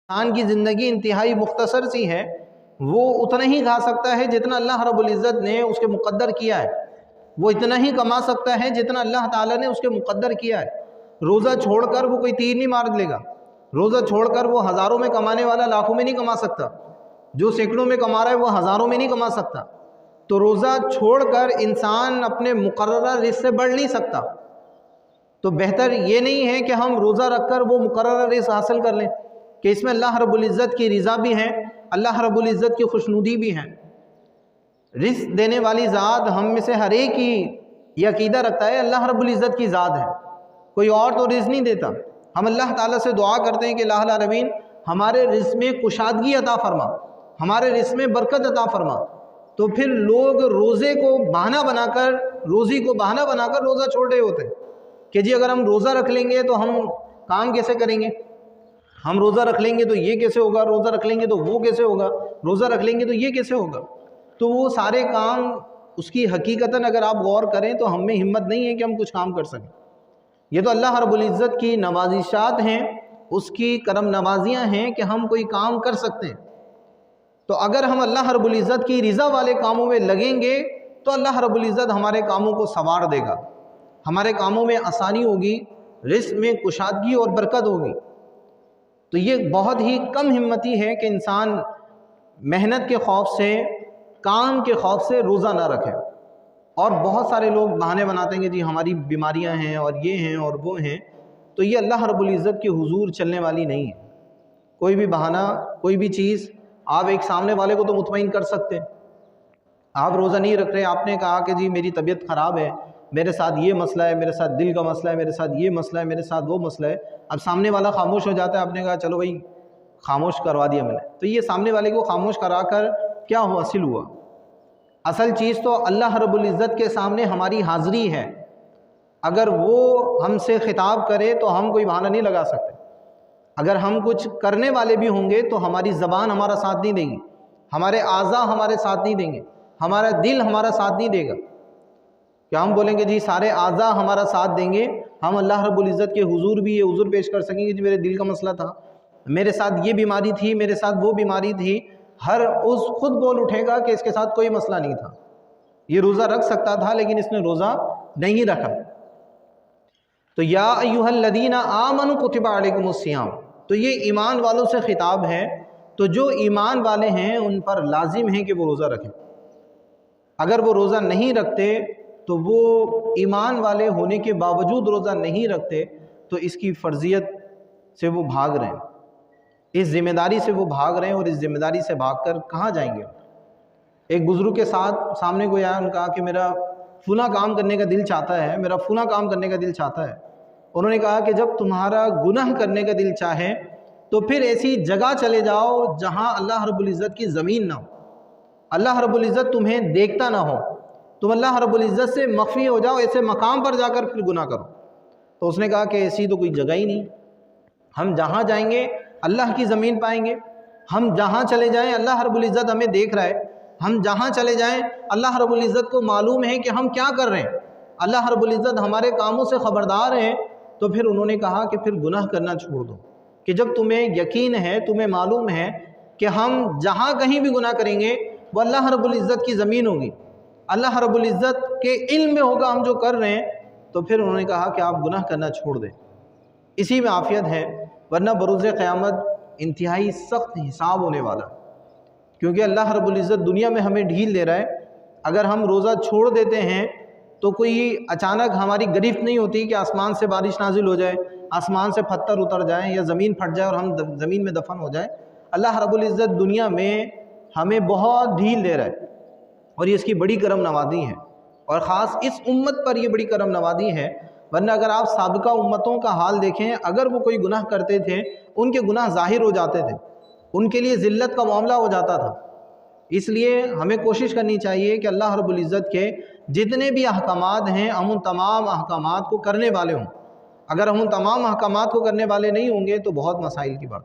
انسان کی زندگی انتہائی مختصر سی ہے، وہ اتنا ہی کھا سکتا ہے جتنا اللہ رب العزت نے اس کے مقدر کیا ہے، وہ اتنا ہی کما سکتا ہے جتنا اللہ تعالیٰ نے اس کے مقدر کیا ہے۔ روزہ چھوڑ کر وہ کوئی تیر نہیں مار لے گا، روزہ چھوڑ کر وہ ہزاروں میں کمانے والا لاکھوں میں نہیں کما سکتا، جو سینکڑوں میں کما رہا ہے وہ ہزاروں میں نہیں کما سکتا۔ تو روزہ چھوڑ کر انسان اپنے مقررہ رزق سے بڑھ نہیں سکتا، تو بہتر یہ نہیں ہے کہ ہم روزہ رکھ کر وہ مقررہ رزق حاصل کر لیں کہ اس میں اللہ رب العزت کی رضا بھی ہے، اللہ رب العزت کی خوشنودی بھی ہے۔ رزق دینے والی ذات ہم میں سے ہر ایک کی یہ عقیدہ رکھتا ہے اللہ رب العزت کی ذات ہے، کوئی اور تو رزق نہیں دیتا۔ ہم اللہ تعالیٰ سے دعا کرتے ہیں کہ الہ العالمین ہمارے رزق میں کشادگی عطا فرما، ہمارے رزق میں برکت عطا فرما۔ تو پھر لوگ روزے کو بہانہ بنا کر، روزی کو بہانہ بنا کر روزہ چھوڑ رہے ہوتے ہیں کہ جی اگر ہم روزہ رکھ لیں گے تو ہم کام کیسے کریں گے، ہم روزہ رکھ لیں گے تو یہ کیسے ہوگا، روزہ رکھ لیں گے تو وہ کیسے ہوگا، روزہ رکھ لیں گے تو یہ کیسے ہوگا۔ تو وہ سارے کام اس کی حقیقتاً اگر آپ غور کریں تو ہم میں ہمت نہیں ہے کہ ہم کچھ کام کر سکیں۔ یہ تو اللہ رب العزت کی نوازشات ہیں، اس کی کرم نوازیاں ہیں کہ ہم کوئی کام کر سکتے ہیں۔ تو اگر ہم اللہ رب العزت کی رضا والے کاموں میں لگیں گے تو اللہ رب العزت ہمارے کاموں کو سنوار دے گا، ہمارے کاموں میں آسانی ہوگی، رزق میں کشادگی اور برکت ہوگی۔ تو یہ بہت ہی کم ہمتی ہے کہ انسان محنت کے خوف سے، کام کے خوف سے روزہ نہ رکھے۔ اور بہت سارے لوگ بہانے بناتے ہیں کہ جی ہماری بیماریاں ہیں اور یہ ہیں اور وہ ہیں، تو یہ اللہ رب العزت کے حضور چلنے والی نہیں ہے۔ کوئی بھی بہانہ، کوئی بھی چیز آپ ایک سامنے والے کو تو مطمئن کر سکتے ہیں، آپ روزہ نہیں رکھ رہے، آپ نے کہا کہ جی میری طبیعت خراب ہے، میرے ساتھ یہ مسئلہ ہے، میرے ساتھ دل کا مسئلہ ہے، میرے ساتھ یہ مسئلہ ہے، میرے ساتھ وہ مسئلہ ہے۔ اب سامنے والا خاموش ہو جاتا ہے، آپ نے کہا چلو بھائی خاموش کروا دیا میں نے، تو یہ سامنے والے کو خاموش کرا کر کیا حاصل ہوا؟ اصل چیز تو اللہ رب العزت کے سامنے ہماری حاضری ہے۔ اگر وہ ہم سے خطاب کرے تو ہم کوئی بہانہ نہیں لگا سکتے۔ اگر ہم کچھ کرنے والے بھی ہوں گے تو ہماری زبان ہمارا ساتھ نہیں دے گی، ہمارے اعضاء ہمارے ساتھ نہیں دیں گے، ہمارا دل ہمارا ساتھ نہیں دے گا۔ کیا ہم بولیں گے جی سارے اعضاء ہمارا ساتھ دیں گے، ہم اللہ رب العزت کے حضور بھی یہ عذر پیش کر سکیں گے جی میرے دل کا مسئلہ تھا، میرے ساتھ یہ بیماری تھی، میرے ساتھ وہ بیماری تھی؟ ہر عضو خود بول اٹھے گا کہ اس کے ساتھ کوئی مسئلہ نہیں تھا، یہ روزہ رکھ سکتا تھا لیکن اس نے روزہ نہیں رکھا۔ تو یا ایھا الذین آمنوا کتب علیکم الصیام، تو یہ ایمان والوں سے خطاب ہے۔ تو جو ایمان والے ہیں ان پر لازم ہے کہ وہ روزہ رکھیں۔ اگر وہ روزہ نہیں رکھتے تو وہ ایمان والے ہونے کے باوجود روزہ نہیں رکھتے تو اس کی فرضیت سے وہ بھاگ رہے ہیں، اس ذمہ داری سے وہ بھاگ رہے ہیں، اور اس ذمہ داری سے بھاگ کر کہاں جائیں گے؟ ایک بزرگ کے ساتھ سامنے کوئی آیا، انہوں نے کہا کہ میرا فلاں کام کرنے کا دل چاہتا ہے، میرا فلاں کام کرنے کا دل چاہتا ہے۔ انہوں نے کہا کہ جب تمہارا گناہ کرنے کا دل چاہے تو پھر ایسی جگہ چلے جاؤ جہاں اللہ رب العزت کی زمین نہ ہو، اللہ رب العزت تمہیں دیکھتا نہ ہو، تم اللہ رب العزت سے مخفی ہو جاؤ، ایسے مقام پر جا کر پھر گناہ کرو۔ تو اس نے کہا کہ ایسی تو کوئی جگہ ہی نہیں، ہم جہاں جائیں گے اللہ کی زمین پائیں گے، ہم جہاں چلے جائیں اللہ رب العزت ہمیں دیکھ رہا ہے، ہم جہاں چلے جائیں اللہ رب العزت کو معلوم ہے کہ ہم کیا کر رہے ہیں، اللہ رب العزت ہمارے کاموں سے خبردار ہیں۔ تو پھر انہوں نے کہا کہ پھر گناہ کرنا چھوڑ دو، کہ جب تمہیں یقین ہے، تمہیں معلوم ہے کہ ہم جہاں کہیں بھی گناہ کریں گے وہ اللہ رب العزت کی زمین ہوگی، اللہ رب العزت کے علم میں ہوگا ہم جو کر رہے ہیں، تو پھر انہوں نے کہا کہ آپ گناہ کرنا چھوڑ دیں، اسی میں عافیت ہے، ورنہ بروز قیامت انتہائی سخت حساب ہونے والا، کیونکہ اللہ رب العزت دنیا میں ہمیں ڈھیل دے رہا ہے۔ اگر ہم روزہ چھوڑ دیتے ہیں تو کوئی اچانک ہماری گرفت نہیں ہوتی کہ آسمان سے بارش نازل ہو جائے، آسمان سے پتھر اتر جائیں یا زمین پھٹ جائے اور ہم زمین میں دفن ہو جائیں۔ اللہ رب العزت دنیا میں ہمیں بہت ڈھیل دے رہا ہے، اور یہ اس کی بڑی کرم نوازی ہے، اور خاص اس امت پر یہ بڑی کرم نوازی ہے۔ ورنہ اگر آپ سابقہ امتوں کا حال دیکھیں، اگر وہ کوئی گناہ کرتے تھے ان کے گناہ ظاہر ہو جاتے تھے، ان کے لیے ذلت کا معاملہ ہو جاتا تھا۔ اس لیے ہمیں کوشش کرنی چاہیے کہ اللہ رب العزت کے جتنے بھی احکامات ہیں ہم ان تمام احکامات کو کرنے والے ہوں۔ اگر ہم ان تمام احکامات کو کرنے والے نہیں ہوں گے تو بہت مسائل کی بات